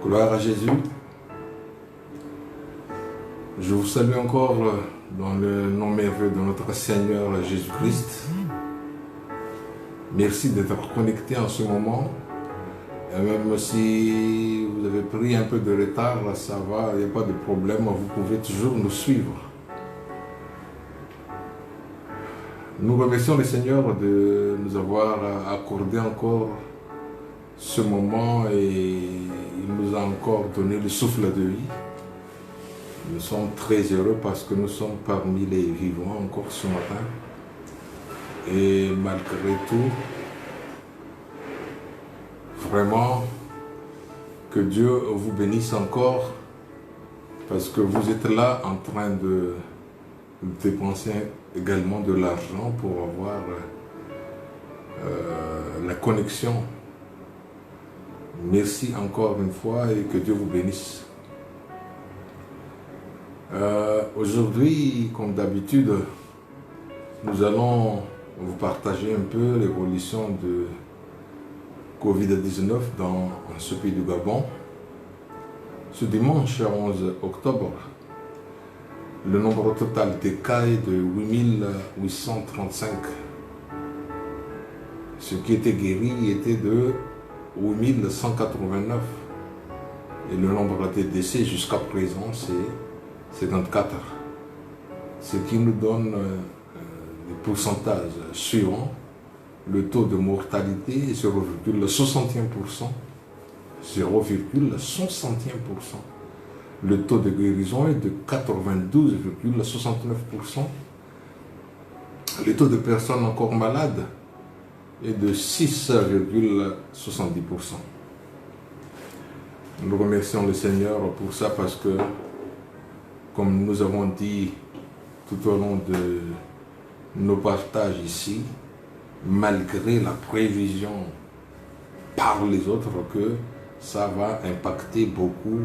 Gloire à Jésus. Je vous salue encore dans le nom merveilleux de notre Seigneur Jésus-Christ. Merci d'être connecté en ce moment. Et même si vous avez pris un peu de retard, ça va, il n'y a pas de problème, vous pouvez toujours nous suivre. Nous remercions le Seigneur de nous avoir accordé encore ce moment et il nous a encore donné le souffle de vie. Nous sommes très heureux parce que nous sommes parmi les vivants encore ce matin. Et malgré tout, vraiment, que Dieu vous bénisse encore parce que vous êtes là en train de dépenser également de l'argent pour avoir la connexion. Merci encore une fois et que Dieu vous bénisse. Aujourd'hui, comme d'habitude, nous allons vous partager un peu l'évolution de Covid-19 dans ce pays du Gabon. Ce dimanche 11 octobre, le nombre total des cas est de 8835. Ce qui était guéri était de 8189. Et le nombre de décès jusqu'à présent, c'est 54. Ce qui nous donne des pourcentages suivants. Le taux de mortalité est 0,61%. 0,61%. Le taux de guérison est de 92,69%. Le taux de personnes encore malades est de 6,70%. Nous remercions le Seigneur pour ça parce que, comme nous avons dit tout au long de nos partages ici, malgré la prévision par les autres que ça va impacter beaucoup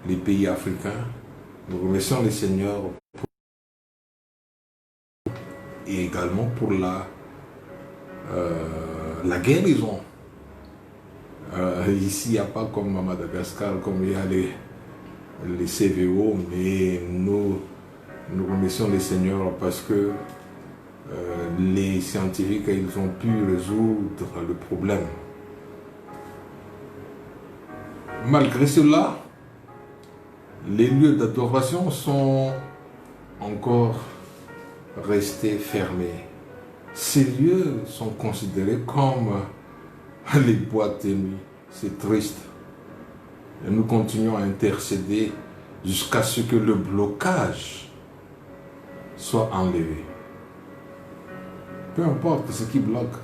les pays africains, nous remercions le Seigneur et également pour la guérison. Ici, il n'y a pas comme à Madagascar, comme il y a les CVO, mais nous remercions le Seigneur parce que les scientifiques, ils ont pu résoudre le problème. Malgré cela, les lieux d'adoration sont encore restés fermés. Ces lieux sont considérés comme les boîtes de nuit. C'est triste. Et nous continuons à intercéder jusqu'à ce que le blocage soit enlevé. Peu importe ce qui bloque,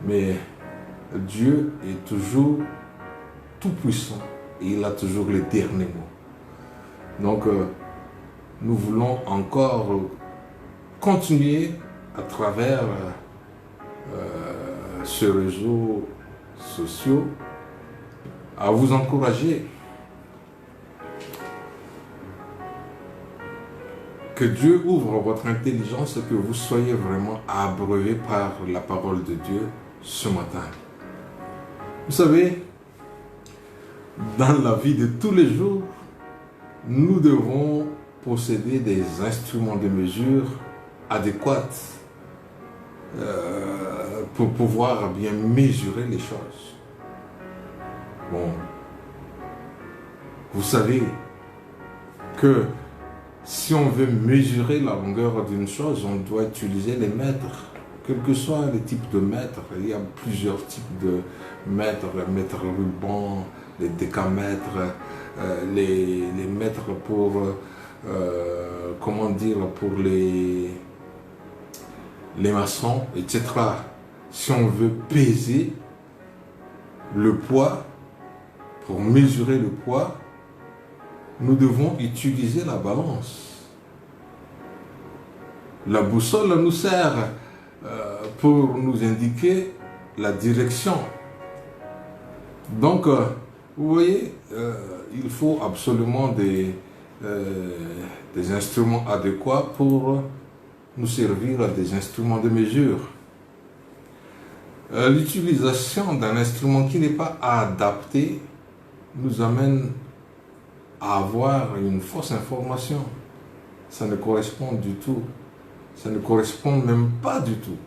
mais Dieu est toujours tout puissant et il a toujours le dernier mot. Donc, nous voulons encore continuer à travers ce réseau social à vous encourager. Que Dieu ouvre votre intelligence et que vous soyez vraiment abreuvés par la parole de Dieu ce matin. Vous savez, dans la vie de tous les jours, nous devons posséder des instruments de mesure adéquats pour pouvoir bien mesurer les choses. Bon, vous savez que si on veut mesurer la longueur d'une chose, on doit utiliser les mètres. Quel que soit le type de mètre, il y a plusieurs types de mètres, les mètres ruban, les décamètres, les mètres pour, pour les maçons, etc. Si on veut peser le poids, pour mesurer le poids, nous devons utiliser la balance. La boussole nous sert pour nous indiquer la direction. Donc, vous voyez, il faut absolument des instruments adéquats pour nous servir à des instruments de mesure. L'utilisation d'un instrument qui n'est pas adapté nous amène à avoir une fausse information. Ça ne correspond du tout. Ça ne correspond même pas du tout.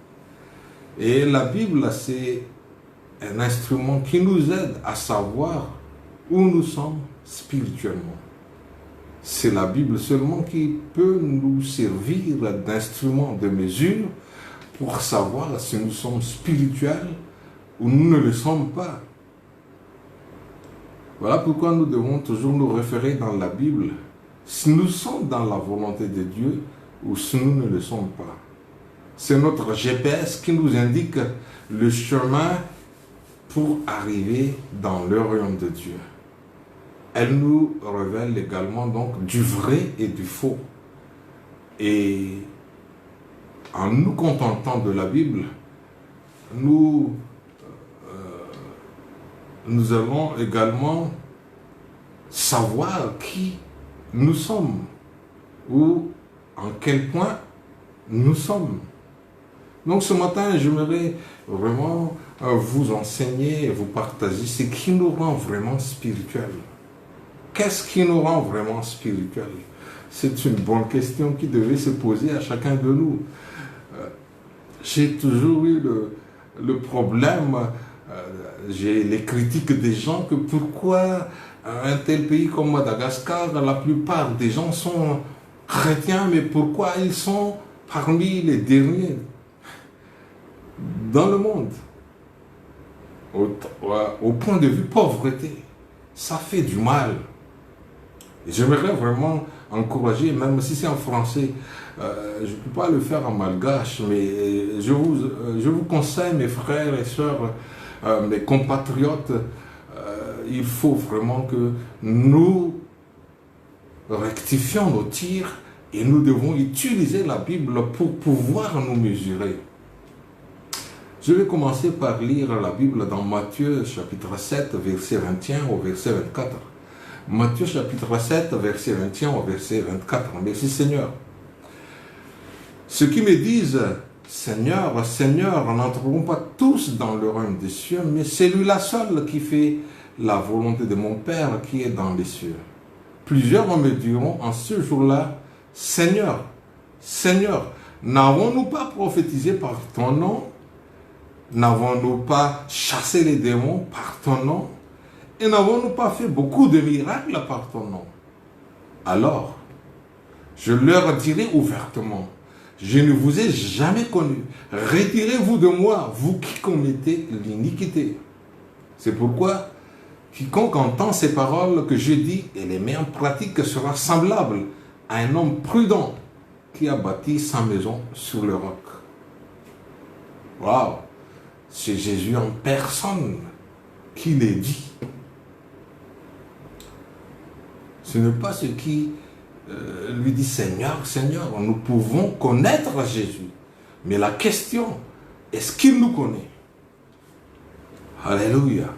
Et la Bible, c'est un instrument qui nous aide à savoir où nous sommes spirituellement. C'est la Bible seulement qui peut nous servir d'instrument de mesure pour savoir si nous sommes spirituels ou nous ne le sommes pas. Voilà pourquoi nous devons toujours nous référer dans la Bible si nous sommes dans la volonté de Dieu ou si nous ne le sommes pas. C'est notre GPS qui nous indique le chemin pour arriver dans le royaume de Dieu. Elle nous révèle également donc du vrai et du faux. Et en nous contentant de la Bible, nous allons également savoir qui nous sommes ou en quel point nous sommes. Donc ce matin, j'aimerais vraiment vous enseigner et vous partager ce qui nous rend vraiment spirituels. Qu'est-ce qui nous rend vraiment spirituels? C'est une bonne question qui devait se poser à chacun de nous. J'ai toujours eu le problème, j'ai les critiques des gens que pourquoi un tel pays comme Madagascar, la plupart des gens sont chrétiens, mais pourquoi ils sont parmi les derniers dans le monde? Au point de vue pauvreté, ça fait du mal. J'aimerais vraiment encourager, même si c'est en français, je ne peux pas le faire en malgache, mais je vous conseille, mes frères et sœurs, mes compatriotes, il faut vraiment que nous rectifions nos tirs et nous devons utiliser la Bible pour pouvoir nous mesurer. Je vais commencer par lire la Bible dans Matthieu chapitre 7, verset 21 au verset 24. Matthieu chapitre 7, verset 21 au verset 24. Merci Seigneur. Ceux qui me disent, Seigneur, Seigneur, n'entreront pas tous dans le royaume des cieux, mais celui-là seul qui fait la volonté de mon Père qui est dans les cieux. Plusieurs me diront en ce jour-là, Seigneur, Seigneur, n'avons-nous pas prophétisé par ton nom? N'avons-nous pas chassé les démons par ton nom? Et n'avons-nous pas fait beaucoup de miracles par ton nom? Alors, je leur dirai ouvertement, je ne vous ai jamais connu. Retirez-vous de moi, vous qui commettez l'iniquité. C'est pourquoi, quiconque entend ces paroles que je dis et les met en pratique sera semblable à un homme prudent qui a bâti sa maison sur le roc. Waouh! C'est Jésus en personne qui les dit. Ce n'est pas ce qui lui dit Seigneur, Seigneur. Nous pouvons connaître Jésus. Mais la question, est-ce qu'il nous connaît? Alléluia.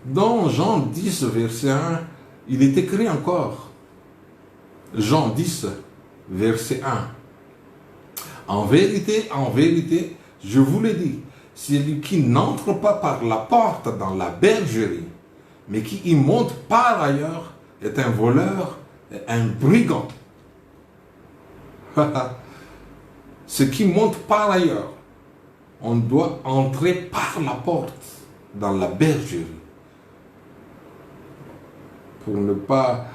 Dans Jean 10, verset 1, il est écrit encore. Jean 10, verset 1. En vérité, je vous le dis, celui qui n'entre pas par la porte dans la bergerie, mais qui y monte par ailleurs, est un voleur, un brigand. Ce qui monte par ailleurs, on doit entrer par la porte dans la bergerie pour ne pas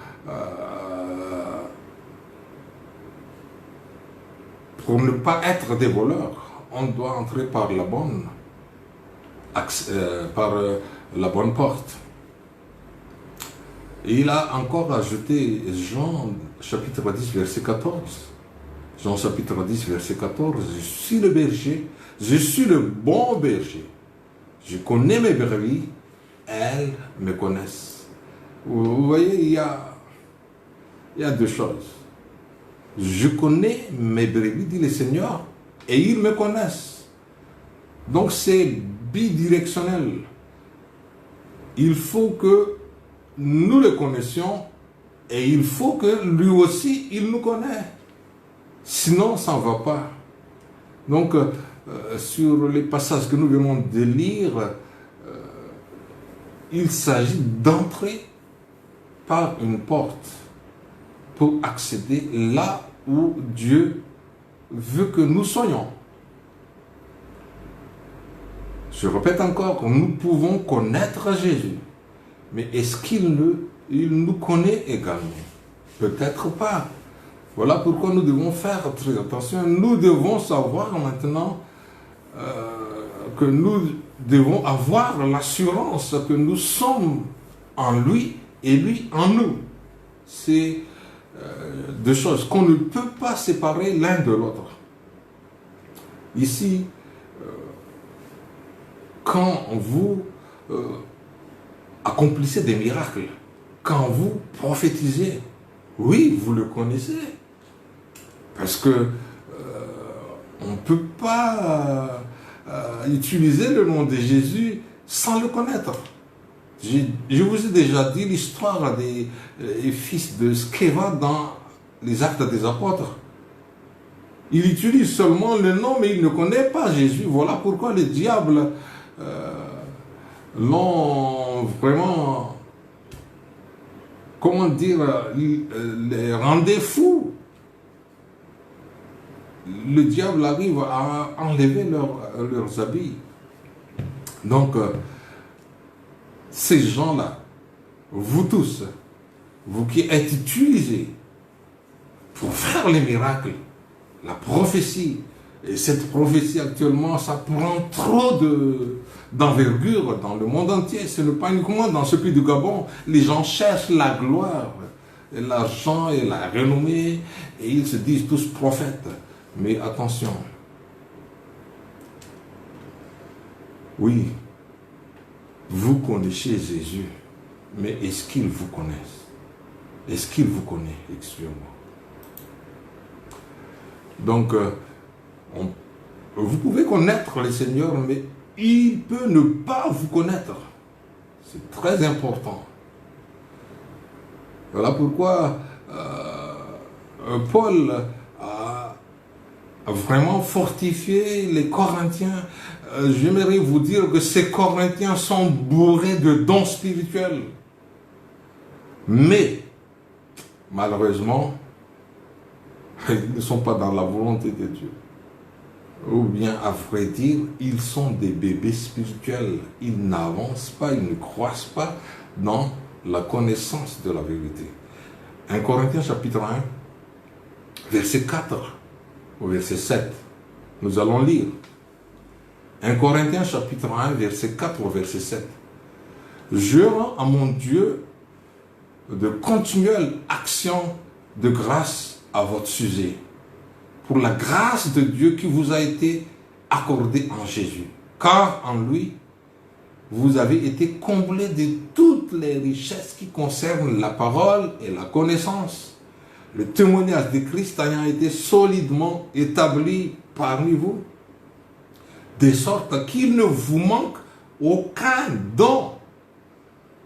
être des voleurs. On doit entrer par la bonne porte. Et il a encore ajouté Jean chapitre 10 verset 14. Jean chapitre 10 verset 14. Je suis le berger, je suis le bon berger. Je connais mes brebis, elles me connaissent. Vous voyez, il y a deux choses. Je connais mes brebis, dit le Seigneur, et ils me connaissent. Donc c'est bidirectionnel. Il faut que nous le connaissions et il faut que lui aussi, il nous connaisse. Sinon, ça ne va pas. Donc, sur les passages que nous venons de lire, il s'agit d'entrer par une porte pour accéder là où Dieu veut que nous soyons. Je répète encore, nous pouvons connaître Jésus, mais est-ce qu'il nous connaît également? Peut-être pas. Voilà pourquoi nous devons faire très attention. Nous devons savoir maintenant que nous devons avoir l'assurance que nous sommes en lui et lui en nous. C'est deux choses qu'on ne peut pas séparer l'un de l'autre. Ici, quand vous accomplissez des miracles, quand vous prophétisez, oui, vous le connaissez. Parce que on ne peut pas utiliser le nom de Jésus sans le connaître. Je vous ai déjà dit l'histoire des fils de Sceva dans les Actes des Apôtres. Il utilise seulement le nom, mais il ne connaît pas Jésus. Voilà pourquoi les diables l'ont vraiment, comment dire, les rendait fous. Le diable arrive à enlever leurs habits. Donc, ces gens-là, vous tous, vous qui êtes utilisés pour faire les miracles, la prophétie, et cette prophétie actuellement, ça prend trop d'envergure dans le monde entier. Ce n'est pas uniquement dans ce pays du Gabon. Les gens cherchent la gloire, l'argent et la renommée, et ils se disent tous prophètes. Mais attention, oui, vous connaissez Jésus, mais est-ce qu'il vous connaît? Est-ce qu'il vous connaît? Excusez-moi. Donc, vous pouvez connaître le Seigneur, mais il peut ne pas vous connaître. C'est très important. Voilà pourquoi Paul a vraiment fortifié les Corinthiens. J'aimerais vous dire que ces Corinthiens sont bourrés de dons spirituels. Mais, malheureusement, ils ne sont pas dans la volonté de Dieu. Ou bien, à vrai dire, ils sont des bébés spirituels. Ils n'avancent pas, ils ne croissent pas dans la connaissance de la vérité. 1 Corinthiens chapitre 1, verset 4 au verset 7. Nous allons lire. 1 Corinthiens chapitre 1, verset 4 au verset 7. Je rends à mon Dieu de continuelles actions de grâce à votre sujet, pour la grâce de Dieu qui vous a été accordée en Jésus. Car en lui, vous avez été comblés de toutes les richesses qui concernent la parole et la connaissance. Le témoignage de Christ ayant été solidement établi parmi vous, de sorte qu'il ne vous manque aucun don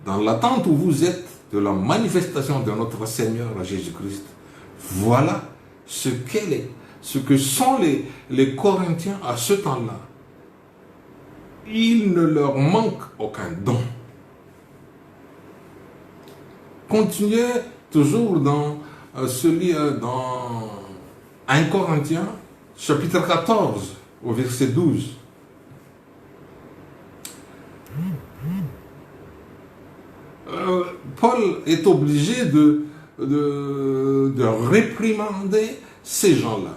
dans l'attente où vous êtes de la manifestation de notre Seigneur Jésus-Christ. Voilà ce que sont les Corinthiens à ce temps-là. Il ne leur manque aucun don. Continuez toujours dans dans 1 Corinthiens, chapitre 14, au verset 12. Paul est obligé de réprimander ces gens-là.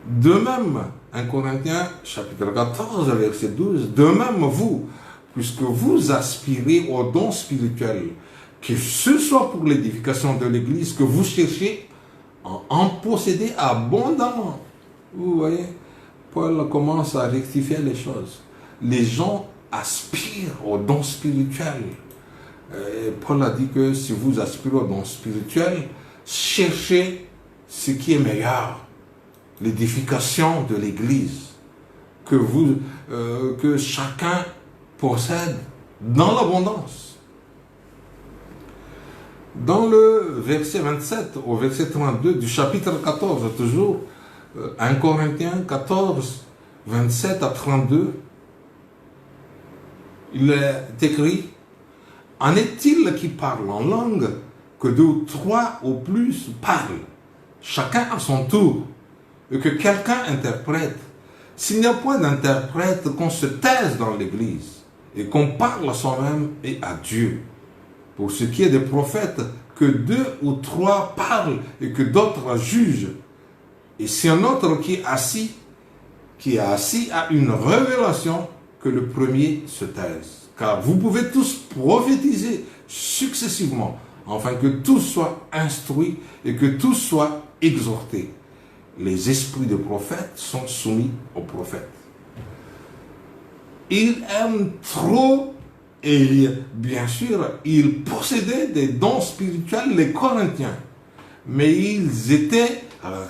De même, 1 Corinthiens, chapitre 14, verset 12, de même vous, puisque vous aspirez aux dons spirituels, que ce soit pour l'édification de l'Église que vous cherchez, en posséder abondamment. Vous voyez, Paul commence à rectifier les choses. Les gens aspirent aux dons spirituels. Paul a dit que si vous aspirez aux dons spirituels, cherchez ce qui est meilleur, l'édification de l'Église, que chacun possède dans l'abondance. Dans le verset 27 au verset 32 du chapitre 14, toujours 1 Corinthiens 14, 27 à 32, il est écrit, en est-il qui parle en langue que 2 ou 3 ou plus parlent, chacun à son tour, et que quelqu'un interprète. S'il n'y a point d'interprète, qu'on se taise dans l'Église, et qu'on parle à soi-même et à Dieu. Pour ce qui est des prophètes, que 2 ou 3 parlent et que d'autres jugent. Et si un autre qui est assis a une révélation, que le premier se taise. Car vous pouvez tous prophétiser successivement, afin que tous soient instruits et que tous soient exhortés. Les esprits de prophètes sont soumis aux prophètes. Ils aiment trop, et bien sûr, ils possédaient des dons spirituels, les Corinthiens, mais ils étaient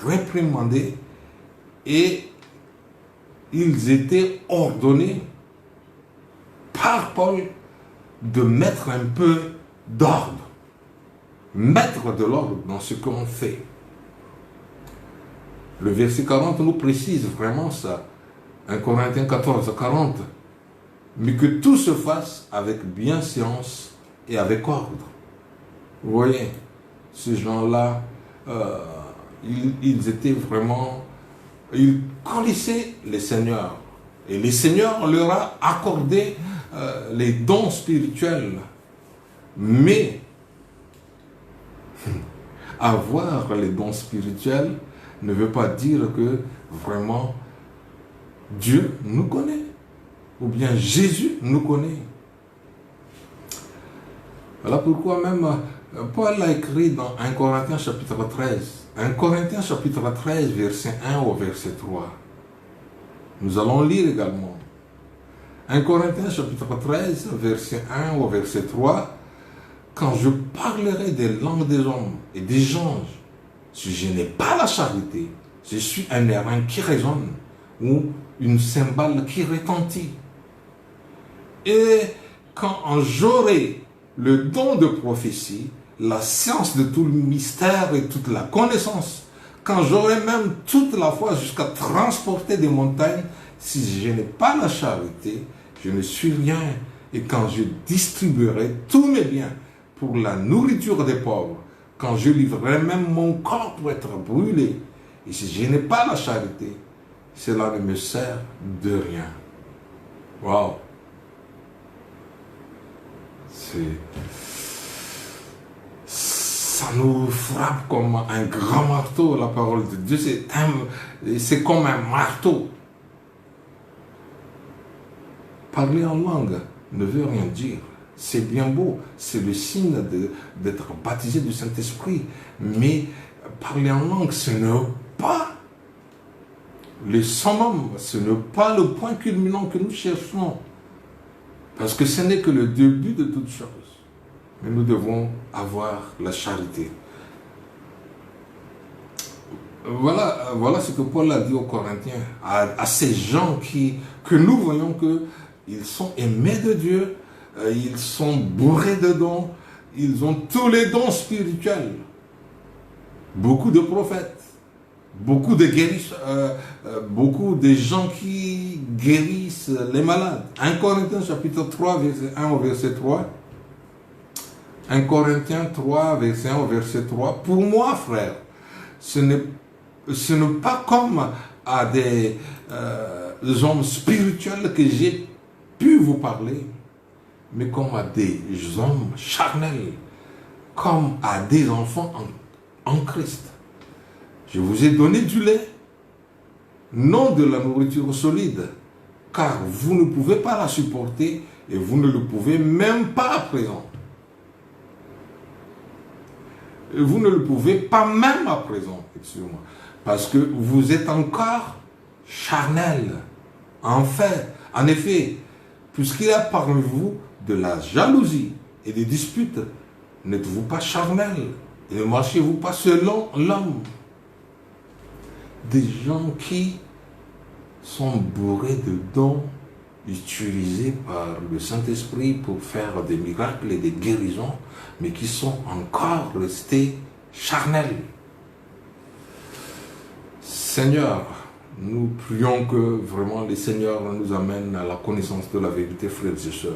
réprimandés et ils étaient ordonnés par Paul de mettre un peu d'ordre, mettre de l'ordre dans ce qu'on fait. Le verset 40 nous précise vraiment ça, 1 Corinthiens 14, 40, mais que tout se fasse avec bienséance et avec ordre. Vous voyez, ces gens-là, ils étaient vraiment, ils connaissaient les seigneurs, et les seigneurs leur a accordé les dons spirituels, mais avoir les dons spirituels ne veut pas dire que vraiment Dieu nous connaît, ou bien Jésus nous connaît. Voilà pourquoi même Paul a écrit dans 1 Corinthiens chapitre 13, 1 Corinthiens chapitre 13, verset 1 au verset 3. Nous allons lire également. 1 Corinthiens chapitre 13, verset 1 au verset 3. Quand je parlerai des langues des hommes et des anges, si je n'ai pas la charité, je suis un airain qui résonne ou une cymbale qui retentit. Et quand j'aurai le don de prophétie, la science de tout le mystère et toute la connaissance, quand j'aurai même toute la foi jusqu'à transporter des montagnes, si je n'ai pas la charité, je ne suis rien. Et quand je distribuerai tous mes biens pour la nourriture des pauvres, quand je livrerai même mon corps pour être brûlé, et si je n'ai pas la charité, cela ne me sert de rien. Waouh! Ça nous frappe comme un grand marteau, la parole de Dieu. C'est comme un marteau. Parler en langue ne veut rien dire. C'est bien beau, c'est le signe d'être baptisé du Saint-Esprit. Mais parler en langue, ce n'est pas le summum, ce n'est pas le point culminant que nous cherchons. Parce que ce n'est que le début de toute chose. Mais nous devons avoir la charité. Voilà ce que Paul a dit aux Corinthiens, à ces gens que nous voyons qu'ils sont aimés de Dieu, ils sont bourrés de dons, ils ont tous les dons spirituels. Beaucoup de prophètes, beaucoup de guérisseurs, beaucoup de gens qui guérissent les malades. 1 Corinthiens chapitre 3, verset 1 au verset 3. 1 Corinthiens 3, verset 1 au verset 3. Pour moi, frère, ce n'est pas comme à des hommes spirituels que j'ai pu vous parler, mais comme à des hommes charnels, comme à des enfants en Christ. Je vous ai donné du lait, non de la nourriture solide, car vous ne pouvez pas la supporter et vous ne le pouvez même pas à présent. Et vous ne le pouvez pas même à présent, excusez-moi, parce que vous êtes encore charnel. En effet, puisqu'il y a parmi vous de la jalousie et des disputes, n'êtes-vous pas charnel et ne marchez-vous pas selon l'homme? Des gens qui sont bourrés de dons utilisés par le Saint-Esprit pour faire des miracles et des guérisons, mais qui sont encore restés charnels. Seigneur, nous prions que vraiment le Seigneur nous amène à la connaissance de la vérité, frères et sœurs.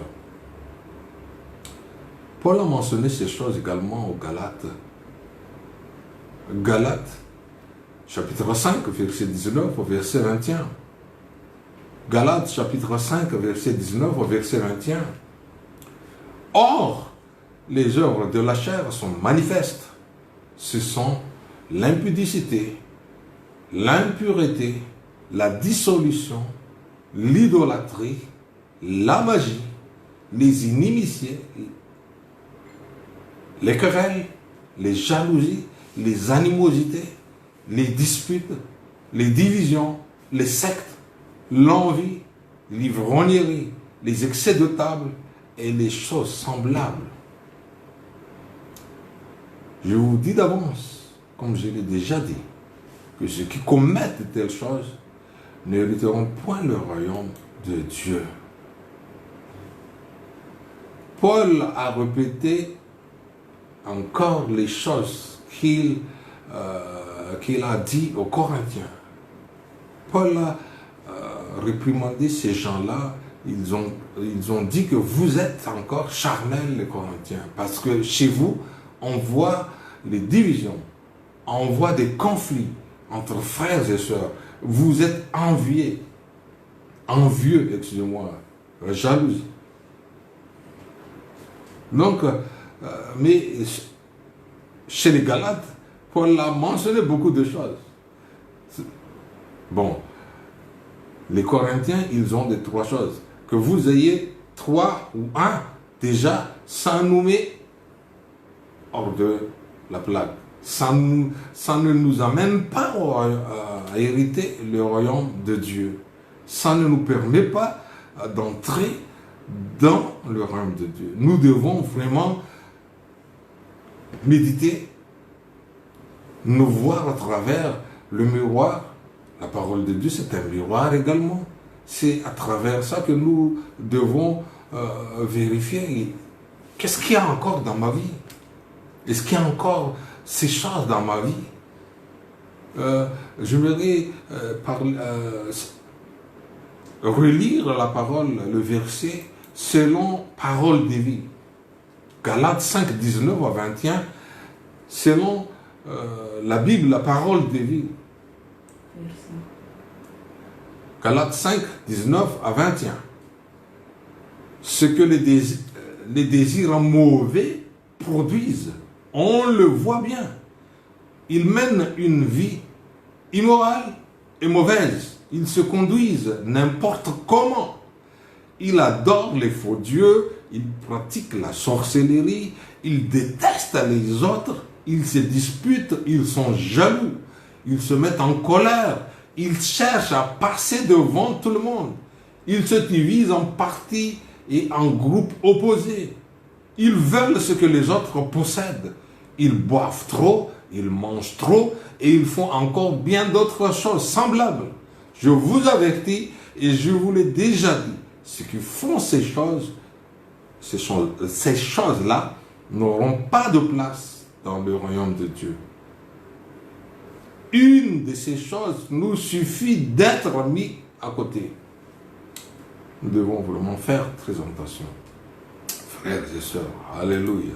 Paul a mentionné ces choses également aux Galates. Galates, chapitre 5, verset 19 au verset 21. Galates, chapitre 5, verset 19 au verset 21. Or, les œuvres de la chair sont manifestes. Ce sont l'impudicité, l'impureté, la dissolution, l'idolâtrie, la magie, les inimitiés, les querelles, les jalousies, les animosités, les disputes, les divisions, les sectes, l'envie, l'ivrognerie, les excès de table et les choses semblables. Je vous dis d'avance, comme je l'ai déjà dit, que ceux qui commettent de telles choses n'hériteront point le royaume de Dieu. Paul a répété encore les choses qu'il a dit aux Corinthiens. Paul a réprimandé ces gens-là. Ils ont dit que vous êtes encore charnels, les Corinthiens, parce que chez vous, on voit les divisions, on voit des conflits entre frères et sœurs. Vous êtes envieux, excusez-moi, jalousie. Donc, mais chez les Galates, Paul a mentionné beaucoup de choses. Bon, les Corinthiens, ils ont des trois choses. Que vous ayez trois ou un, déjà, sans nous met hors de la plaque. Ça ne nous amène pas à hériter le royaume de Dieu. Ça ne nous permet pas d'entrer dans le royaume de Dieu. Nous devons vraiment méditer, nous voir à travers le miroir. La parole de Dieu, c'est un miroir également. C'est à travers ça que nous devons vérifier qu'est-ce qu'il y a encore dans ma vie. Est-ce qu'il y a encore ces choses dans ma vie? J'aimerais relire la parole, le verset, selon parole de vie. Galates 5, 19 à 21, selon la Bible, la parole de vie. Galates 5, 19 à 21. Ce que les désirs mauvais produisent, on le voit bien. Ils mènent une vie immorale et mauvaise. Ils se conduisent n'importe comment. Ils adorent les faux dieux, ils pratiquent la sorcellerie, ils détestent les autres, ils se disputent, ils sont jaloux, ils se mettent en colère, ils cherchent à passer devant tout le monde. Ils se divisent en partis et en groupes opposés. Ils veulent ce que les autres possèdent. Ils boivent trop, ils mangent trop et ils font encore bien d'autres choses semblables. Je vous avertis et je vous l'ai déjà dit, ceux qui font ces choses-là n'auront pas de place dans le royaume de Dieu. Une de ces choses nous suffit d'être mis à côté. Nous devons vraiment faire très attention. Frères et sœurs, alléluia.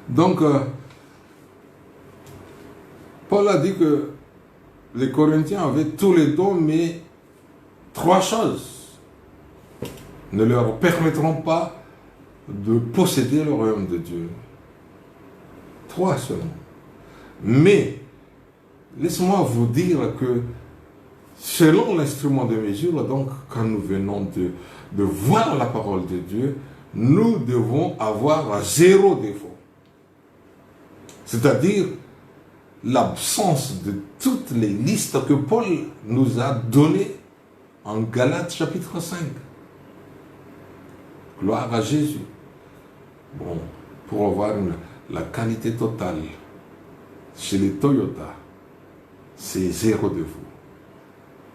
Donc, Paul a dit que les Corinthiens avaient tous les dons, mais trois choses ne leur permettront pas de posséder le royaume de Dieu. Trois seulement. Mais, laissez-moi vous dire que selon l'instrument de mesure, donc quand nous venons de voir la parole de Dieu, nous devons avoir zéro défaut. C'est-à-dire l'absence de toutes les listes que Paul nous a données en Galates chapitre 5. Gloire à Jésus. Bon, pour avoir la qualité totale chez les Toyota, c'est zéro défaut.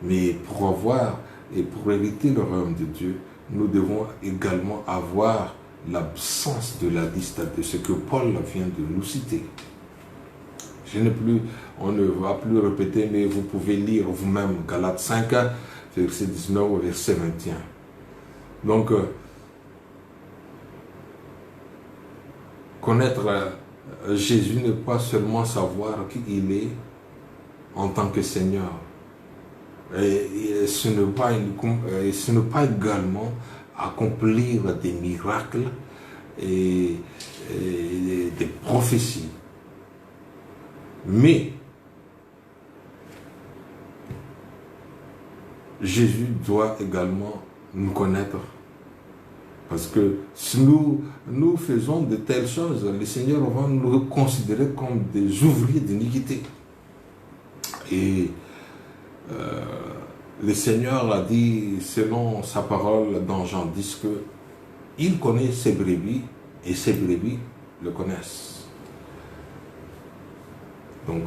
Mais pour avoir et pour hériter le royaume de Dieu, nous devons également avoir l'absence de la liste de ce que Paul vient de nous citer. On ne va plus répéter, mais vous pouvez lire vous-même Galates 5, verset 19 au verset 21. Donc, connaître Jésus n'est pas seulement savoir qui il est en tant que Seigneur. Et ce n'est pas également accomplir des miracles et des prophéties. Mais Jésus doit également nous connaître. Parce que si nous faisons de telles choses, le Seigneur va nous considérer comme des ouvriers d'iniquité. Et le Seigneur a dit, selon sa parole dans Jean 10, qu'il connaît ses brebis et ses brebis le connaissent. Donc,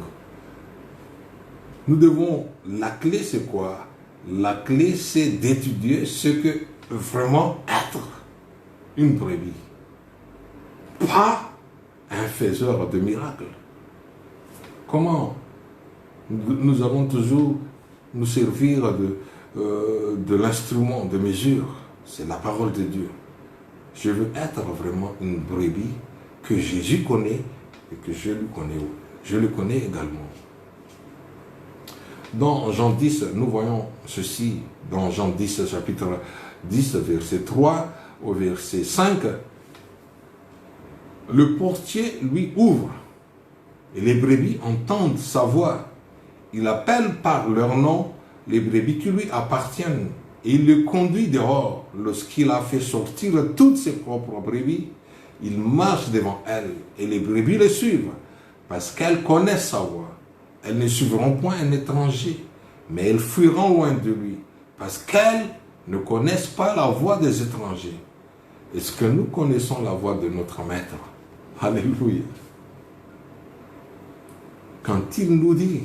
nous devons, la clé c'est quoi? La clé c'est d'étudier ce que vraiment être une brebis. Pas un faiseur de miracles. Comment nous allons toujours nous servir de l'instrument de mesure? C'est la parole de Dieu. Je veux être vraiment une brebis que Jésus connaît et que je le connais également. Dans Jean 10, nous voyons ceci, dans Jean 10, chapitre 10, verset 3 au verset 5. Le portier lui ouvre et les brebis entendent sa voix. Il appelle par leur nom les brebis qui lui appartiennent et il les conduit dehors. Lorsqu'il a fait sortir toutes ses propres brebis, il marche devant elles et les brebis le suivent parce qu'elles connaissent sa voix. Elles ne suivront point un étranger, mais elles fuiront loin de lui parce qu'elles ne connaissent pas la voix des étrangers. Est-ce que nous connaissons la voix de notre Maître? Alléluia. Quand il nous dit,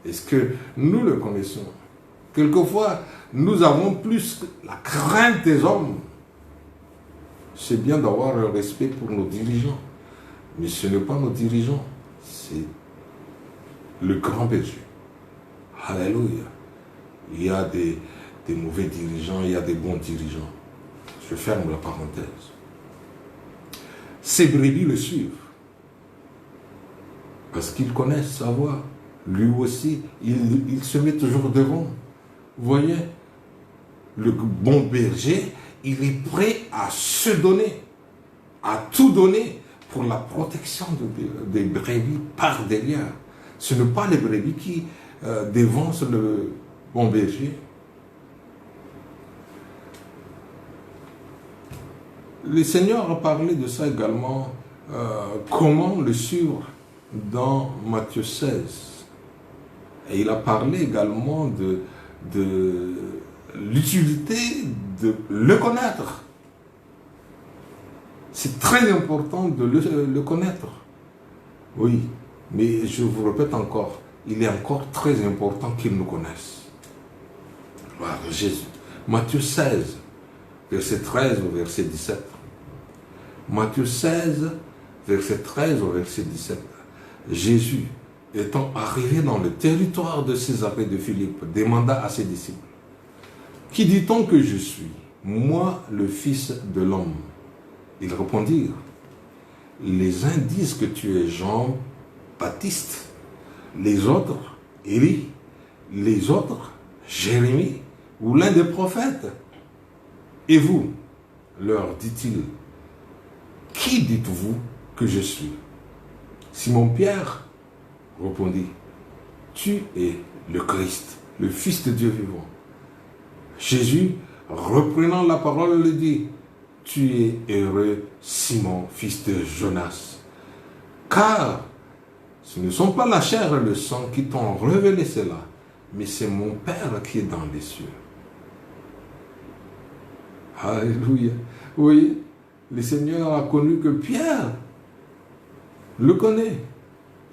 est-ce que nous le connaissons? Quelquefois, nous avons plus la crainte des hommes. C'est bien d'avoir le respect pour nos dirigeants, mais ce n'est pas nos dirigeants, c'est le grand berger. Alléluia. Il y a des mauvais dirigeants, il y a des bons dirigeants. Je ferme la parenthèse. Ces brebis le suivent. Parce qu'ils connaissent sa voix. Lui aussi, il se met toujours devant. Vous voyez, le bon berger, il est prêt à se donner, à tout donner pour la protection des brebis par derrière. Ce n'est pas les brebis qui dévancent le bon berger. Le Seigneur a parlé de ça également, comment le suivre dans Matthieu 16. Et il a parlé également de l'utilité de le connaître. C'est très important de le connaître. Oui, mais je vous répète encore, il est encore très important qu'il nous connaisse. Gloire à Jésus. Matthieu 16, verset 13 au verset 17. Matthieu 16, verset 13 au verset 17. Jésus, étant arrivé dans le territoire de Césarée de Philippe, demanda à ses disciples, « Qui dit-on que je suis, moi le Fils de l'homme ?» Ils répondirent, « Les uns disent que tu es Jean-Baptiste, les autres, Élie, les autres, Jérémie, ou l'un des prophètes. Et vous, leur dit-il, qui dites-vous que je suis? Simon-Pierre répondit, tu es le Christ, le Fils de Dieu vivant. Jésus, reprenant la parole, lui dit, tu es heureux, Simon, fils de Jonas, car ce ne sont pas la chair et le sang qui t'ont révélé cela, mais c'est mon Père qui est dans les cieux. Alléluia. Oui, le Seigneur a connu que Pierre le connaît.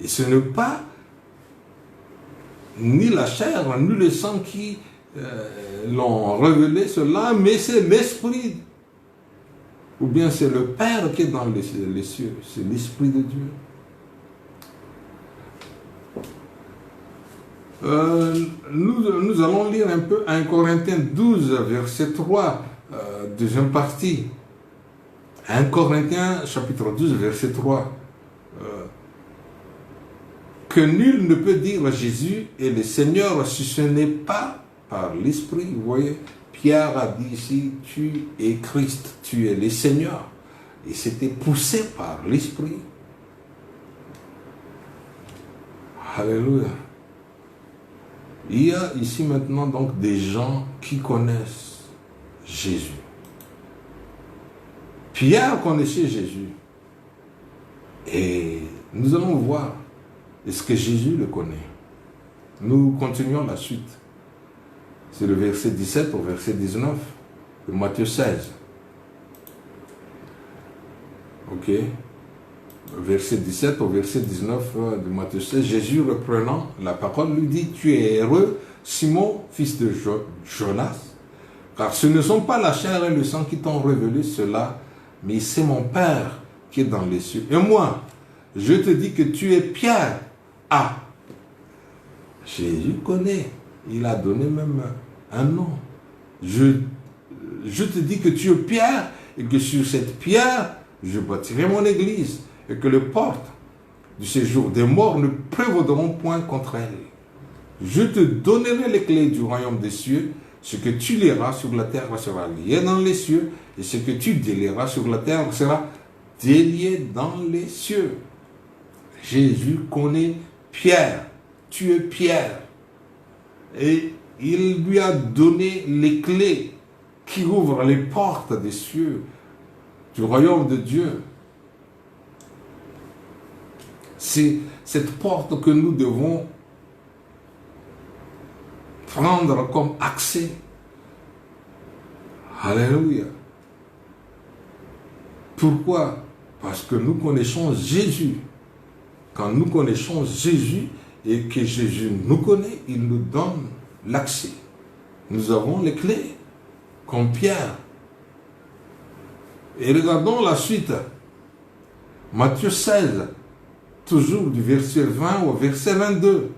Et ce n'est pas ni la chair, ni le sang qui l'ont révélé cela, mais c'est l'Esprit. Ou bien c'est le Père qui est dans les cieux. C'est l'Esprit de Dieu. Nous allons lire un peu 1 Corinthiens 12, verset 3, deuxième partie. 1 Corinthiens, chapitre 12, verset 3. Que nul ne peut dire Jésus est le Seigneur si ce n'est pas par l'Esprit. Vous voyez, Pierre a dit ici, tu es Christ, tu es le Seigneur. Et c'était poussé par l'Esprit. Alléluia. Il y a ici maintenant donc des gens qui connaissent Jésus. Pierre connaissait Jésus. Et nous allons voir, est-ce que Jésus le connaît? Nous continuons la suite. C'est le verset 17 au verset 19 de Matthieu 16. Ok. Verset 17 au verset 19 de Matthieu 16. Jésus reprenant la parole lui dit, tu es heureux, Simon, fils de Jonas, car ce ne sont pas la chair et le sang qui t'ont révélé cela, mais c'est mon Père qui est dans les cieux. Et moi, je te dis que tu es Pierre. Ah, Jésus connaît. Il a donné même un nom. Je te dis que tu es Pierre et que sur cette pierre, je bâtirai mon église et que les portes du séjour des morts ne prévaudront point contre elle. Je te donnerai les clés du royaume des cieux. Ce que tu liras sur la terre sera lié dans les cieux et ce que tu délieras sur la terre sera délié dans les cieux. Jésus connaît Pierre. Tu es Pierre. Et il lui a donné les clés qui ouvrent les portes des cieux, du royaume de Dieu. C'est cette porte que nous devons prendre comme accès. Alléluia. Pourquoi? Parce que nous connaissons Jésus. Quand nous connaissons Jésus et que Jésus nous connaît, il nous donne l'accès. Nous avons les clés, comme Pierre. Et regardons la suite. Matthieu 16, toujours du verset 20 au verset 22.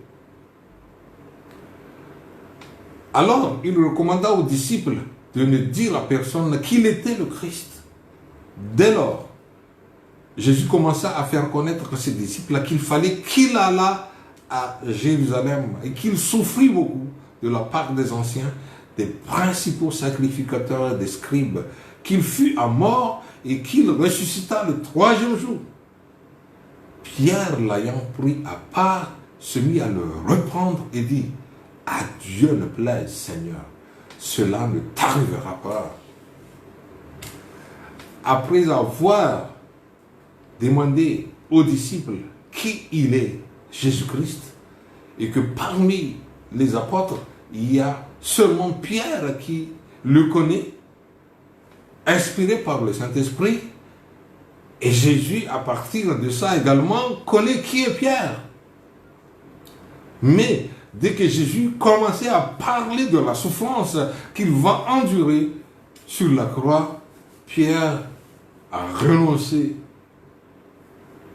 Alors, il recommanda aux disciples de ne dire à personne qu'il était le Christ. Dès lors, Jésus commença à faire connaître à ses disciples qu'il fallait qu'il allât à Jérusalem et qu'il souffrit beaucoup de la part des anciens, des principaux sacrificateurs et des scribes, qu'il fut à mort et qu'il ressuscita le troisième jour. Pierre, l'ayant pris à part, se mit à le reprendre et dit, « À Dieu ne plaise, Seigneur, cela ne t'arrivera pas. » Après avoir demandé aux disciples qui il est, Jésus-Christ, et que parmi les apôtres, il y a seulement Pierre qui le connaît, inspiré par le Saint-Esprit, et Jésus, à partir de ça également, connaît qui est Pierre. Mais dès que Jésus commençait à parler de la souffrance qu'il va endurer sur la croix, Pierre a renoncé.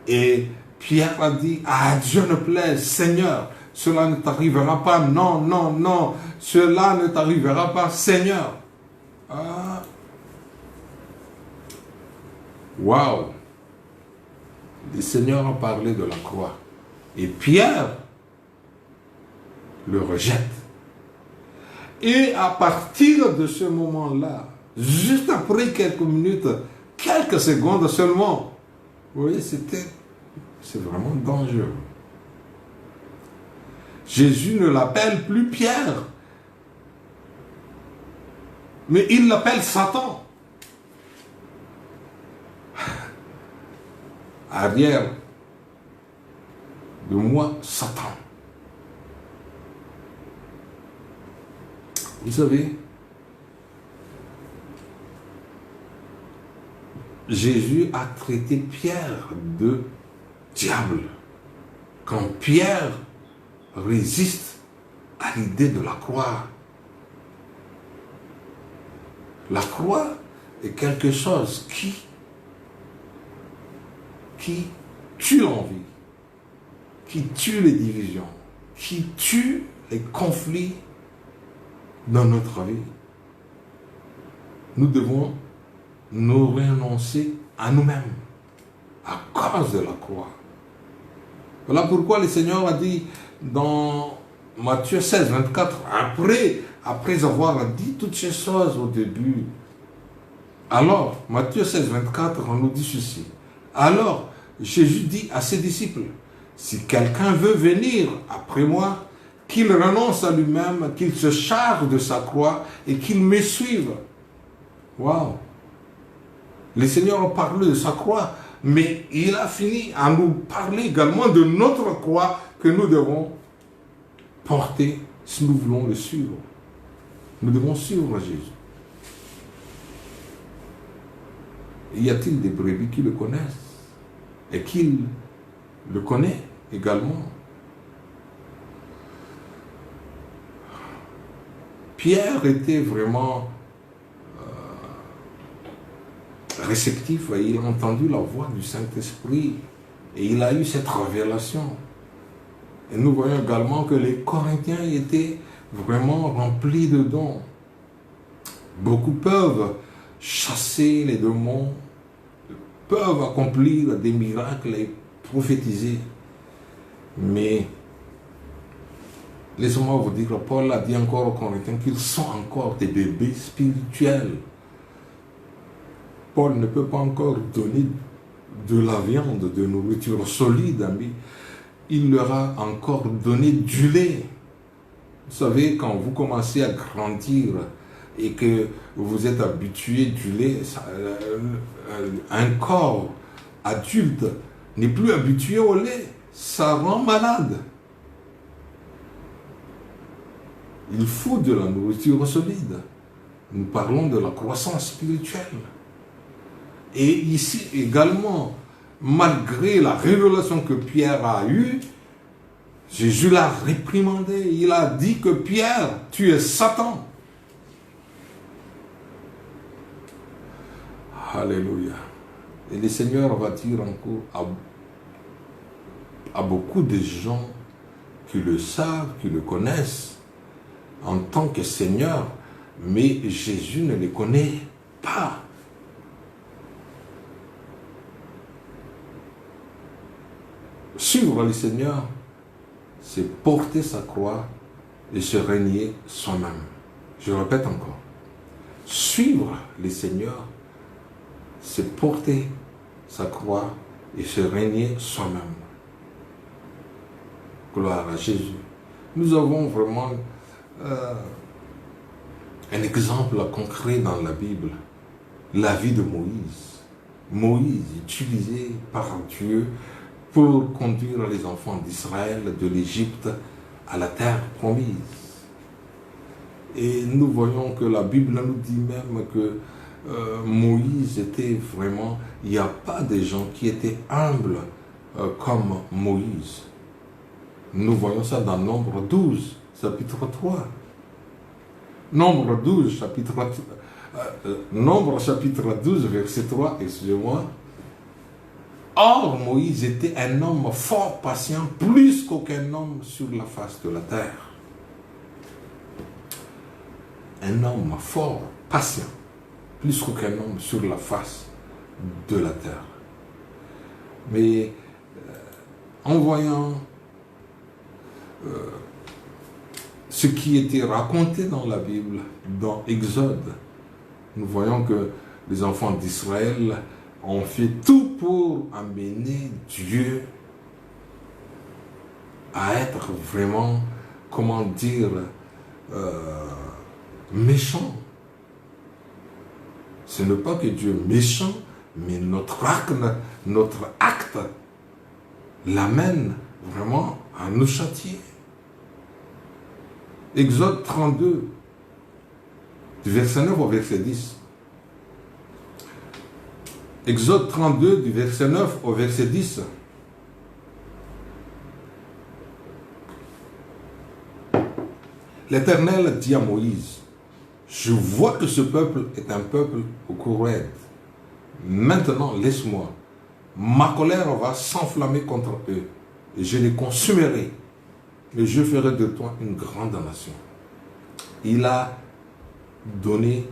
Et Pierre a dit, « Ah, Dieu ne plaise, Seigneur, cela ne t'arrivera pas. Non, non, non, cela ne t'arrivera pas, Seigneur. » Ah. Waouh! Le Seigneur a parlé de la croix. Et Pierre le rejette. Et à partir de ce moment-là, juste après quelques minutes, quelques secondes seulement, vous voyez, c'est vraiment dangereux. Jésus ne l'appelle plus Pierre, mais il l'appelle Satan. Arrière de moi, Satan. Vous savez, Jésus a traité Pierre de diable. Quand Pierre résiste à l'idée de la croix. La croix est quelque chose qui tue l'envie, qui tue les divisions, qui tue les conflits dans notre vie, nous devons nous renoncer à nous-mêmes à cause de la croix. Voilà pourquoi le Seigneur a dit dans Matthieu 16, 24, après avoir dit toutes ces choses au début, alors, Matthieu 16, 24, on nous dit ceci. Alors, Jésus dit à ses disciples, si quelqu'un veut venir après moi, qu'il renonce à lui-même, qu'il se charge de sa croix et qu'il me suive. Waouh! Le Seigneur a parlé de sa croix, mais il a fini à nous parler également de notre croix que nous devons porter si nous voulons le suivre. Nous devons suivre Jésus. Y a-t-il des brebis qui le connaissent et qu'il le connaît également? Pierre était vraiment réceptif, il a entendu la voix du Saint-Esprit et il a eu cette révélation. Et nous voyons également que les Corinthiens étaient vraiment remplis de dons. Beaucoup peuvent chasser les démons, peuvent accomplir des miracles et prophétiser. Mais laissez-moi vous dire, Paul a dit encore aux Corinthiens qu'ils sont encore des bébés spirituels. Paul ne peut pas encore donner de la viande, de nourriture solide, mais il leur a encore donné du lait. Vous savez, quand vous commencez à grandir et que vous êtes habitué du lait, un corps adulte n'est plus habitué au lait, ça rend malade. Il faut de la nourriture solide. Nous parlons de la croissance spirituelle. Et ici également, malgré la révélation que Pierre a eue, Jésus l'a réprimandé. Il a dit que Pierre, tu es Satan. Alléluia. Et le Seigneur va dire encore à beaucoup de gens qui le savent, qui le connaissent en tant que Seigneur, mais Jésus ne les connaît pas. Suivre le Seigneur, c'est porter sa croix et se régner soi-même. Je répète encore. Suivre le Seigneur, c'est porter sa croix et se régner soi-même. Gloire à Jésus. Nous avons vraiment un exemple concret dans la Bible. La vie de Moïse. Moïse, utilisé par Dieu pour conduire les enfants d'Israël de l'Égypte à la terre promise. Et nous voyons que la Bible nous dit même que Moïse était vraiment... Il n'y a pas de gens qui étaient humbles comme Moïse. Nous voyons ça dans Nombre 12, chapitre 3. Nombre 12, chapitre 12, verset 3, excusez-moi. Or, Moïse était un homme fort patient, plus qu'aucun homme sur la face de la terre. Un homme fort patient, plus qu'aucun homme sur la face de la terre. Mais en voyant ce qui était raconté dans la Bible, dans Exode, nous voyons que les enfants d'Israël ont fait tout pour amener Dieu à être vraiment, comment dire, méchant. Ce n'est pas que Dieu est méchant, mais notre acte l'amène vraiment à nous châtier. Exode 32, du verset 9 au verset 10. Exode 32, du verset 9 au verset 10. L'Éternel dit à Moïse, je vois que ce peuple est un peuple au cœur raide. Maintenant, laisse-moi. Ma colère va s'enflammer contre eux et je les consumerai. mais je ferai de toi une grande nation. Il a donné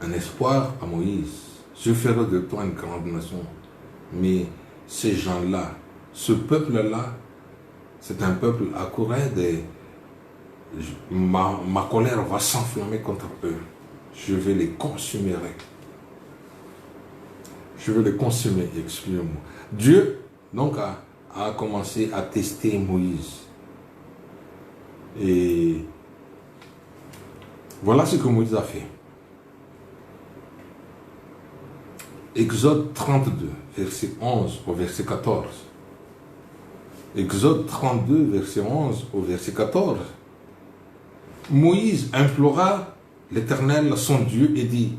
un espoir à Moïse. Je ferai de toi une grande nation. Mais ces gens-là, ce peuple-là, c'est un peuple accourant des... Ma colère va s'enflammer contre eux. Je vais les consumer. Je vais les consumer, excusez-moi. Dieu, donc, a commencé à tester Moïse. Et voilà ce que Moïse a fait. Exode 32, verset 11 au verset 14. Exode 32, verset 11 au verset 14. Moïse implora l'Éternel, son Dieu, et dit: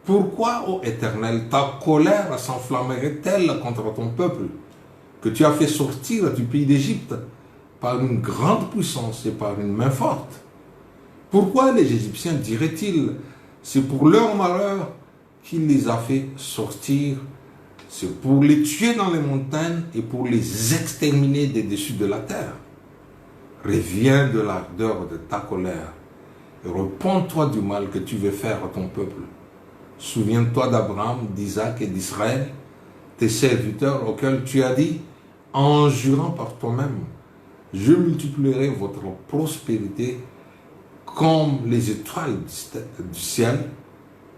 pourquoi, ô Éternel, ta colère s'enflammerait-elle contre ton peuple, que tu as fait sortir du pays d'Égypte par une grande puissance et par une main forte? Pourquoi les Égyptiens diraient-ils: c'est pour leur malheur qu'il les a fait sortir, c'est pour les tuer dans les montagnes et pour les exterminer des dessus de la terre? Reviens de l'ardeur de ta colère et repens-toi du mal que tu veux faire à ton peuple. Souviens-toi d'Abraham, d'Isaac et d'Israël, tes serviteurs auxquels tu as dit, en jurant par toi-même: je multiplierai votre prospérité comme les étoiles du ciel,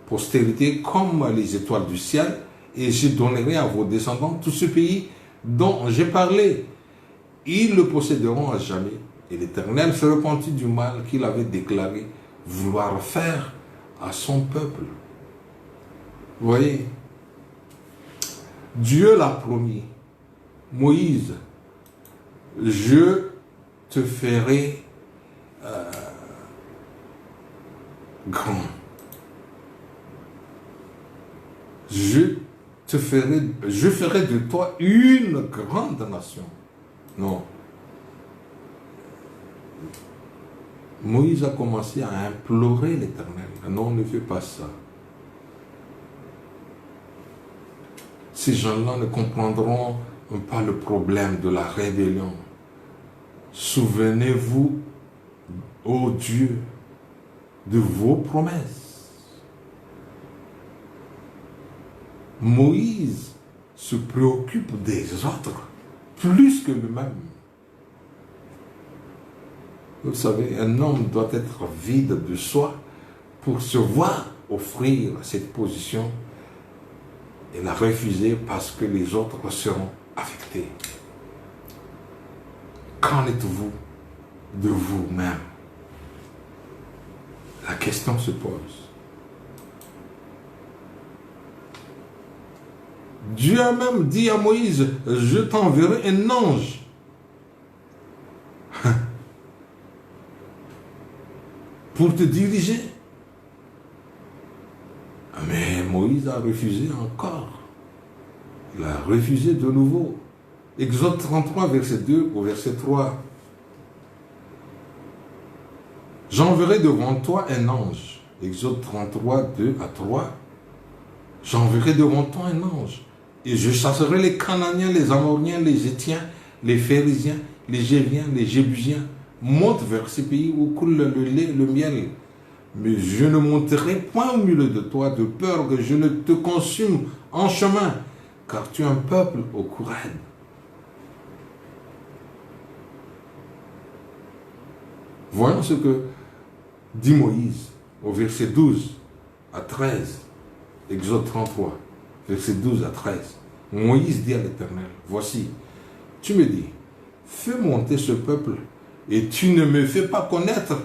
postérité comme les étoiles du ciel, et je donnerai à vos descendants tout ce pays dont j'ai parlé. Ils le posséderont à jamais. Et l'Éternel se repentit du mal qu'il avait déclaré vouloir faire à son peuple. Vous voyez, Dieu l'a promis. Moïse, je te ferai grand. Je ferai de toi une grande nation. Non. Moïse a commencé à implorer l'Éternel. Non, ne fais pas ça. Ces gens-là ne comprendront pas le problème de la rébellion. Souvenez-vous, ô Dieu, de vos promesses. Moïse se préoccupe des autres plus que lui-même. Vous savez, un homme doit être vide de soi pour se voir offrir cette position et la refuser parce que les autres seront affectés. Qu'en êtes-vous de vous-même? La question se pose. Dieu a même dit à Moïse: je t'enverrai un ange. Pour te diriger. Mais Moïse a refusé encore. Il a refusé de nouveau. Exode 33, verset 2 au verset 3. J'enverrai devant toi un ange. Exode 33, 2 à 3. J'enverrai devant toi un ange. Et je chasserai les Cananéens, les Amoriens, les Héthiens, les Phérésiens, les Géviens, les Jébusiens. Monte vers ces pays où coule le lait et le miel. Mais je ne monterai point au milieu de toi, de peur que je ne te consume en chemin, car tu es un peuple au cou raide. Voyons ce que dit Moïse au verset 12 à 13, Exode 33, verset 12 à 13. Moïse dit à l'Éternel: voici, tu me dis, fais monter ce peuple, et tu ne me fais pas connaître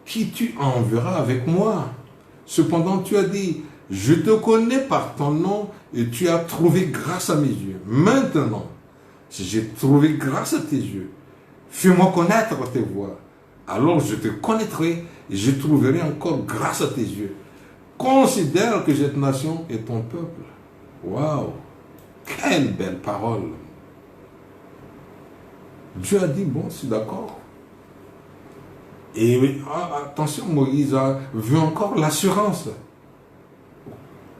qui tu enverras avec moi. Cependant, tu as dit, je te connais par ton nom, et tu as trouvé grâce à mes yeux. Maintenant, si j'ai trouvé grâce à tes yeux, fais-moi connaître tes voies. Alors je te connaîtrai, et je trouverai encore grâce à tes yeux. Considère que cette nation est ton peuple. Waouh! Quelle belle parole! Dieu a dit, bon, c'est d'accord. Et attention, Moïse a vu encore l'assurance.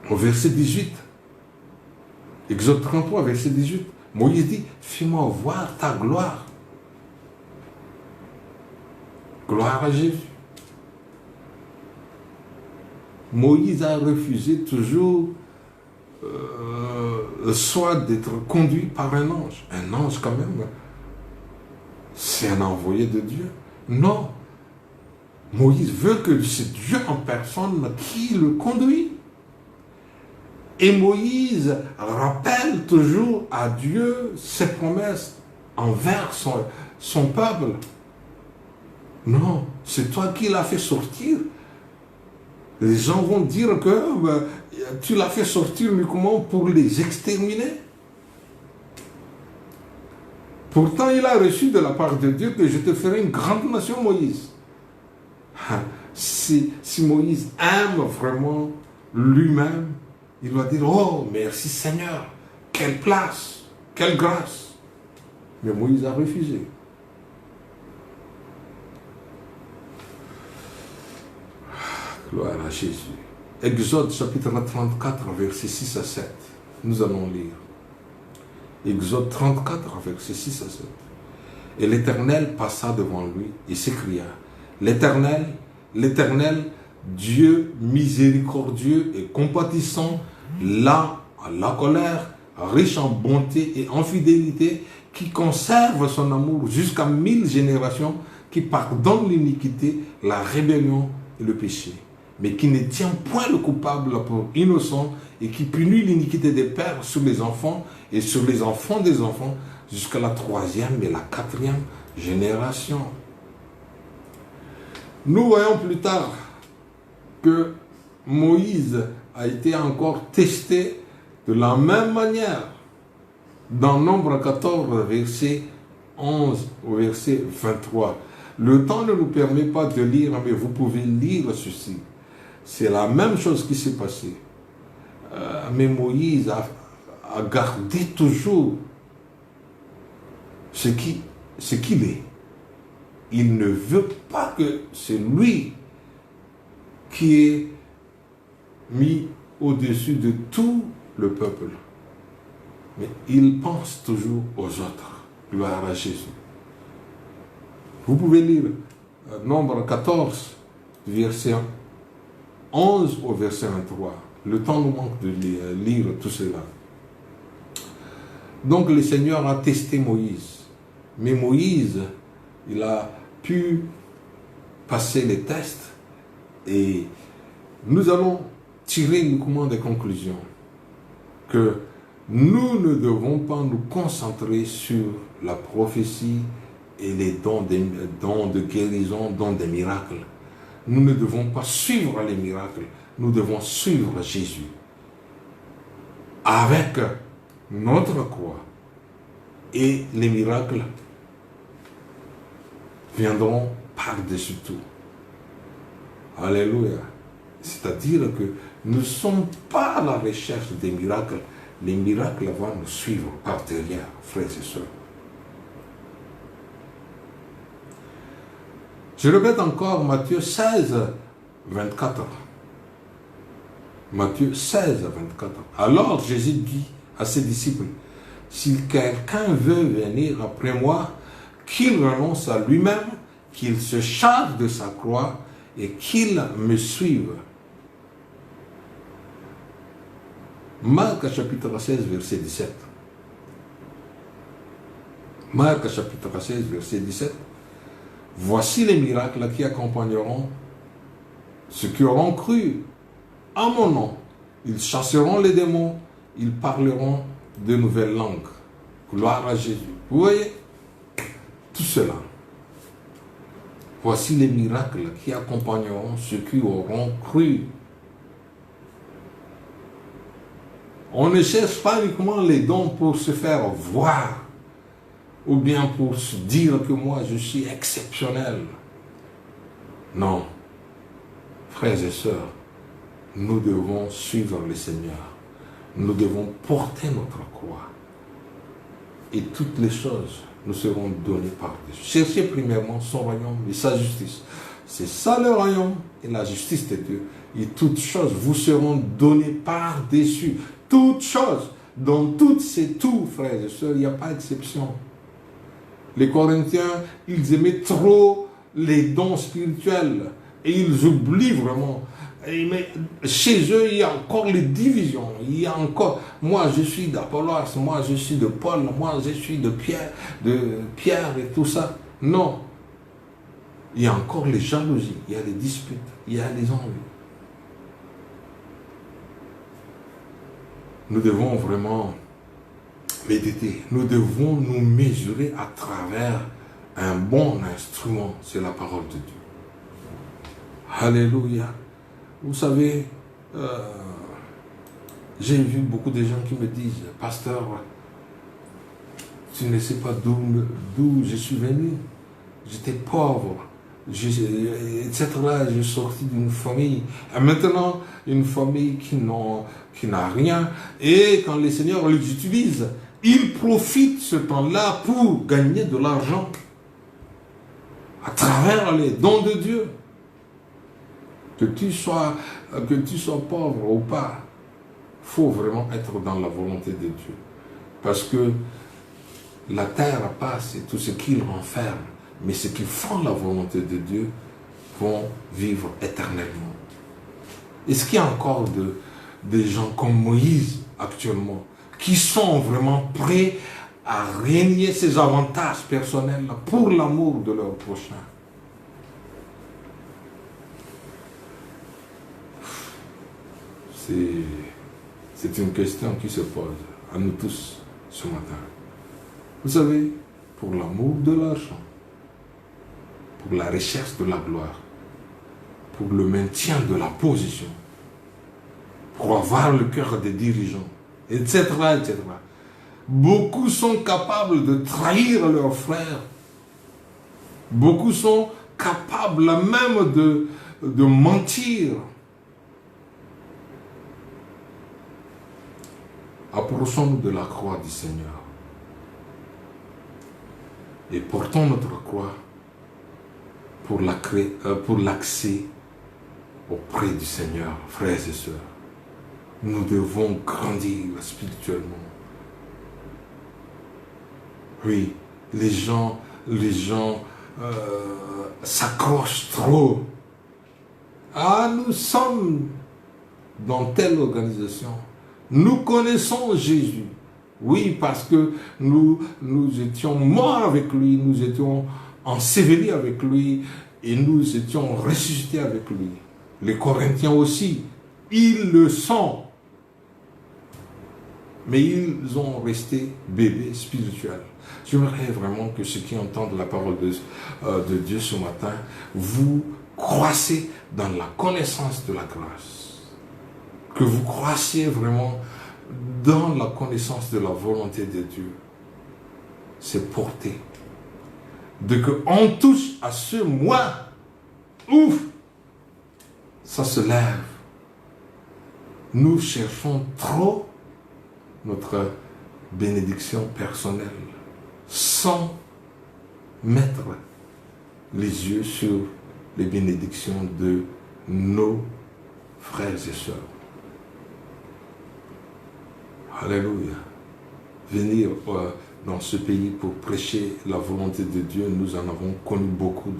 Au verset 18, Exode 33, verset 18. Moïse dit, fais-moi voir ta gloire. Gloire à Jésus. Moïse a refusé toujours soit d'être conduit par un ange. Un ange quand même, c'est un envoyé de Dieu. Non. Moïse veut que c'est Dieu en personne qui le conduit. Et Moïse rappelle toujours à Dieu ses promesses envers son peuple. Non, c'est toi qui l'as fait sortir. Les gens vont dire que tu l'as fait sortir uniquement pour les exterminer. Pourtant, il a reçu de la part de Dieu que je te ferai une grande nation, Moïse. Si Moïse aime vraiment lui-même, il va dire, oh, merci Seigneur, quelle place, quelle grâce. Mais Moïse a refusé. Gloire à Jésus. Exode chapitre 34, versets 6 à 7. Nous allons lire. Exode 34, versets 6 à 7. Et l'Éternel passa devant lui et s'écria, l'Éternel, l'Éternel, Dieu miséricordieux et compatissant, lent à la colère, riche en bonté et en fidélité, qui conserve son amour jusqu'à 1000 générations, qui pardonne l'iniquité, la rébellion et le péché, mais qui ne tient point le coupable pour innocent et qui punit l'iniquité des pères sur les enfants et sur les enfants des enfants jusqu'à la 3e et la 4e génération. Nous voyons plus tard que Moïse a été encore testé de la même manière dans Nombre 14, verset 11 au verset 23. Le temps ne nous permet pas de lire, mais vous pouvez lire ceci. C'est la même chose qui s'est passée. Mais Moïse a gardé toujours ce qu'il est. Il ne veut pas que c'est lui qui est mis au-dessus de tout le peuple. Mais il pense toujours aux autres. Gloire à Jésus. Vous pouvez lire Nombre 14, verset 11 au verset 23. Le temps nous manque de lire tout cela. Donc le Seigneur a testé Moïse. Mais Moïse, il a pu passer les tests et nous allons tirer uniquement des conclusions que nous ne devons pas nous concentrer sur la prophétie et les dons de guérison, dons des miracles. Nous ne devons pas suivre les miracles, nous devons suivre Jésus. Avec notre croix. Et les miracles viendront par-dessus tout. Alléluia. C'est-à-dire que nous ne sommes pas à la recherche des miracles. Les miracles vont nous suivre par derrière, frères et sœurs. Je répète encore Matthieu 16, 24. Matthieu 16, 24. Alors Jésus dit à ses disciples, si quelqu'un veut venir après moi, qu'il renonce à lui-même, qu'il se charge de sa croix et qu'il me suive. Marc chapitre 16, verset 17. Marc chapitre 16, verset 17. Voici les miracles qui accompagneront ceux qui auront cru en mon nom. Ils chasseront les démons, ils parleront de nouvelles langues. Gloire à Jésus. Vous voyez tout cela. Voici les miracles qui accompagneront ceux qui auront cru. On ne cherche pas uniquement les dons pour se faire voir ou bien pour se dire que moi je suis exceptionnel. Non. Frères et sœurs, nous devons suivre le Seigneur. Nous devons porter notre croix. Et toutes les choses nous seront données par-dessus. Cherchez premièrement son royaume et sa justice. C'est ça le royaume et la justice de Dieu. Et toutes choses vous seront données par-dessus. Toutes choses. Dans toutes ces tours, frères et sœurs, il n'y a pas d'exception. Les Corinthiens, ils aimaient trop les dons spirituels et ils oublient vraiment. Mais chez eux, il y a encore les divisions. Il y a encore, moi je suis d'Apollos, moi je suis de Paul, moi je suis de Pierre et tout ça. Non. Il y a encore les jalousies, il y a les disputes, il y a les envies. Nous devons vraiment méditer. Nous devons nous mesurer à travers un bon instrument. C'est la parole de Dieu. Alléluia. Vous savez, j'ai vu beaucoup de gens qui me disent, pasteur, tu ne sais pas d'où je suis venu. J'étais pauvre, etc. J'ai sorti d'une famille. Et maintenant, une famille qui n'a rien. Et quand les seigneurs les utilisent, ils profitent ce temps-là pour gagner de l'argent à travers les dons de Dieu. Que tu sois pauvre ou pas, il faut vraiment être dans la volonté de Dieu. Parce que la terre passe et tout ce qu'il renferme, mais ceux qui font la volonté de Dieu vont vivre éternellement. Est-ce qu'il y a encore des gens comme Moïse actuellement qui sont vraiment prêts à régner ces avantages personnels pour l'amour de leur prochain? C'est une question qui se pose à nous tous ce matin. Vous savez, pour l'amour de l'argent, pour la recherche de la gloire, pour le maintien de la position, pour avoir le cœur des dirigeants, etc., etc. Beaucoup sont capables de trahir leurs frères. Beaucoup sont capables même de mentir. Approchons-nous de la croix du Seigneur et portons notre croix pour l'accès auprès du Seigneur, frères et sœurs. Nous devons grandir spirituellement. Oui, les gens s'accrochent trop. Ah, nous sommes dans telle organisation. Nous connaissons Jésus. Oui, parce que nous étions morts avec lui, nous étions ensevelis avec lui et nous étions ressuscités avec lui. Les Corinthiens aussi, ils le sont. Mais ils ont resté bébés spirituels. J'aimerais vraiment que ceux qui entendent la parole de Dieu ce matin, vous croissez dans la connaissance de la grâce. Que vous croissiez vraiment dans la connaissance de la volonté de Dieu. C'est porter. Dès qu'on touche à ce moi, ouf, ça se lève. Nous cherchons trop notre bénédiction personnelle sans mettre les yeux sur les bénédictions de nos frères et sœurs. Alléluia. Venir dans ce pays pour prêcher la volonté de Dieu, nous en avons connu beaucoup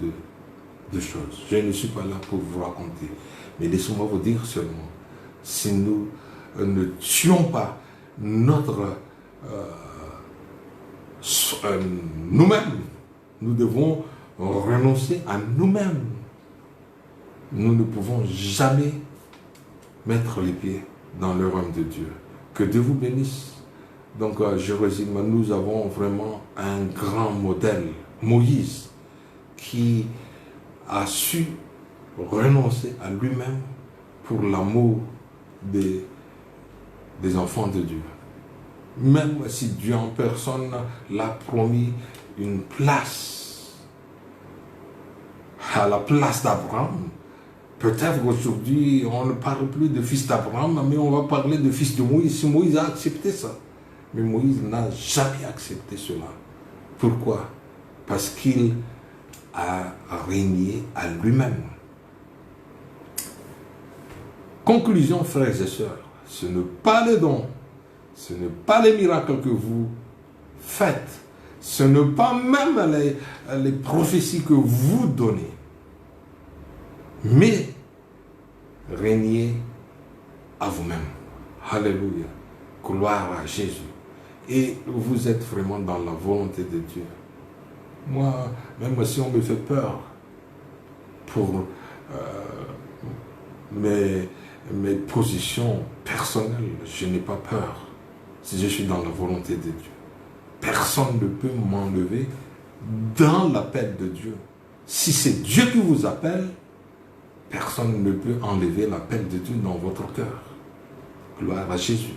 de choses. Je ne suis pas là pour vous raconter. Mais laissez-moi vous dire seulement, si nous ne tuons pas notre nous-mêmes, nous devons renoncer à nous-mêmes. Nous ne pouvons jamais mettre les pieds dans le royaume de Dieu. Que Dieu vous bénisse. Donc, je résume, nous avons vraiment un grand modèle, Moïse, qui a su renoncer à lui-même pour l'amour des enfants de Dieu. Même si Dieu en personne l'a promis une place, à la place d'Abraham. Peut-être qu'aujourd'hui, on ne parle plus de fils d'Abraham, mais on va parler de fils de Moïse. Si Moïse a accepté ça. Mais Moïse n'a jamais accepté cela. Pourquoi? Parce qu'il a régné à lui-même. Conclusion, frères et sœurs, ce n'est pas le don, Ce n'est pas les miracles que vous faites. Ce n'est pas même les prophéties que vous donnez. Mais régnez à vous-même. Alléluia. Gloire à Jésus. Et vous êtes vraiment dans la volonté de Dieu. Moi, même si on me fait peur pour mes positions personnelles, je n'ai pas peur si je suis dans la volonté de Dieu. Personne ne peut m'enlever dans l'appel de Dieu. Si c'est Dieu qui vous appelle, personne ne peut enlever l'appel de Dieu dans votre cœur. Gloire à Jésus.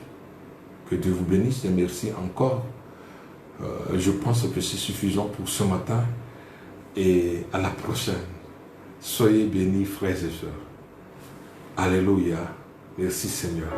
Que Dieu vous bénisse et merci encore. Je pense que c'est suffisant pour ce matin et à la prochaine. Soyez bénis, frères et sœurs. Alléluia. Merci Seigneur.